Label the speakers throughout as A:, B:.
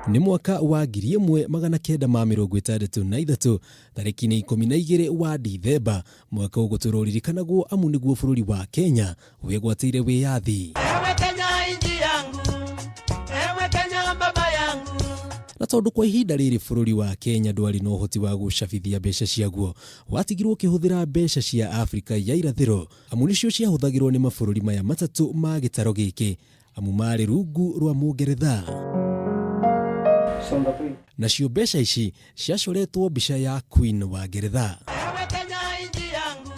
A: Ni mwaka wa 1963 tariki 12 wa Dithemba mwaka ugutururirikanaguo amu niguo bururi wa Kenya wegwatire wiyathi.
B: Ewe Kenya inji yangu, ewe Kenya baba yangu.
A: Na tondu kwa ihinda riri bururi wa Kenya ndwari no hoti wa gucabithia mbeca ciaguo, watigirwo kihuthira mbeca cia Afrika ya irathiro amu nicio ciahuthagirwo ni mabururi maya matatu ma gitaro giki amu mari rungu rwa Mugeretha. Nacio mbeca ici ciacoretwo mbica ya Queen wa Ngeretha.
B: Ewe Kenya inji yangu,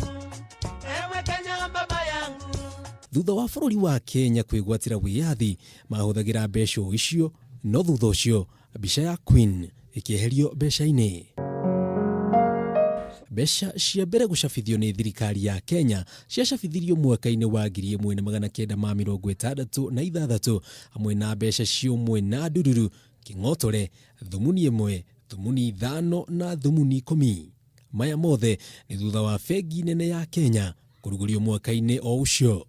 B: ewe Kenya baba yangu.
A: Thutha wa bururi wa Kenya kwigwatira wiyathi mahuthagira mbeca icio, no thutha ucio mbica ya Queen ikieherio mbeca-ini. Mbeca cia mbere gucabithio ni thirikari ya Kenya ciacabithirio mwaka-ini wa 1966 hamwe na mbeca ciumwe na ndururu, king'otore, thumuni 1, thumuni 5 na thumuni 10. Maya mothe ni thutha wa bengi nene ya Kenya kurugurio mwaka-ini o ucio.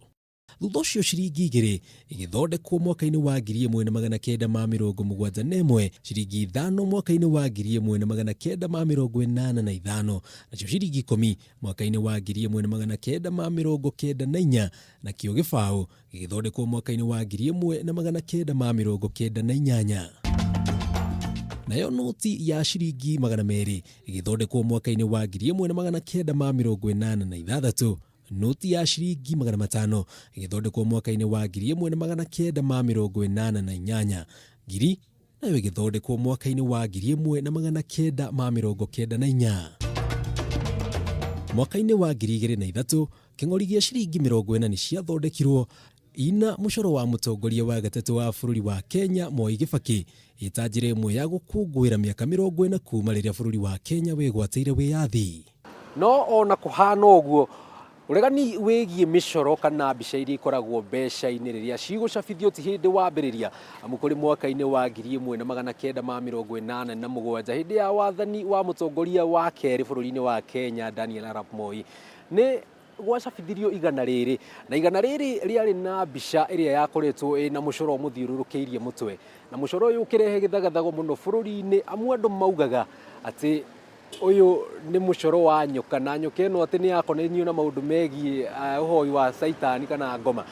A: Thutha ucio ciringi 2 igithondekwo mwaka-ini wa 1971, ciringi 5 mwaka-ini wa 1985, nacio ciringi 10 mwaka-ini wa 1994, na kio gibao gigithondekwo mwaka-ini wa 1998. Nayo noti ya ciringi 200 igithondekwo mwaka-ini wa 1986, noti ya ciringi 500 igithondekwo mwaka-ini wa 1988, ngiri nayo igithondekwo mwaka-ini wa 1994. Mwaka-ini wa 2003 king'ori gia ciringi 40 ni ciathondekirwo ina mucoro wa mutongoria wa gatatu wa bururi wa Kenya Moi Kibaki, itanjire imwe ya gukungwira miaka 40 kuma riria bururi wa Kenya wegwatire wiyathi.
C: No ona kuhana uguo uregani wigie micoro kana mbica iria ikoragwo mbeca-ini riria cigucabithio ti hindi wambiriria amu kuri mwaka-ini wa 1987 hindi ya wathani wa mutongoria wa keri bururi-ini wa Kenya Daniel Arap Moi ni gwacabithirio igana riri, na igana riri riari na mbica iria yakoretwo ina mucoro muthiururukiirie mutwe, na mucoro uyu ukirehe githagathago muno bururi-ini amu andu maugaga ati uyu ni mucoro wa nyoka, na nyoka ino ati ni yakonenio na maundu megie uhoi wa saitani kana ngoma.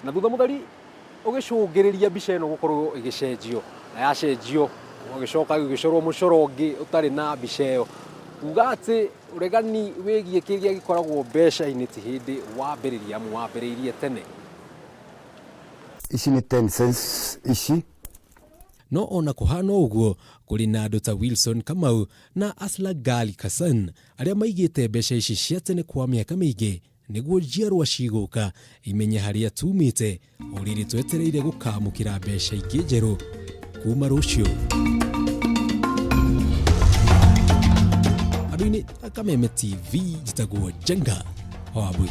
C: Na thutha muthari ugicungiriria mbica ino gukorwo igicenjio, na yacenjio ugicoka gicorwo mucoro ungi utari na mbica iyo, uga ati uregani wigie kiria gikoragwo mbeca-ini ti hindi wambiriria amu wambiriirie tene.
D: Ici ni 10 cents ici.
A: No ona kuhana uguo kuri na andu ta Wilson Kamau na Aslagali Hassan aria maigite mbeca ici cia tene kwa miaka miingi niguo njiarwa ciguka imenye haria tumite uriri twetereire gukamukira mbeca ingi njeru kuma rucio. Aduni Kameme TV jitagwo Jenga Hawabui.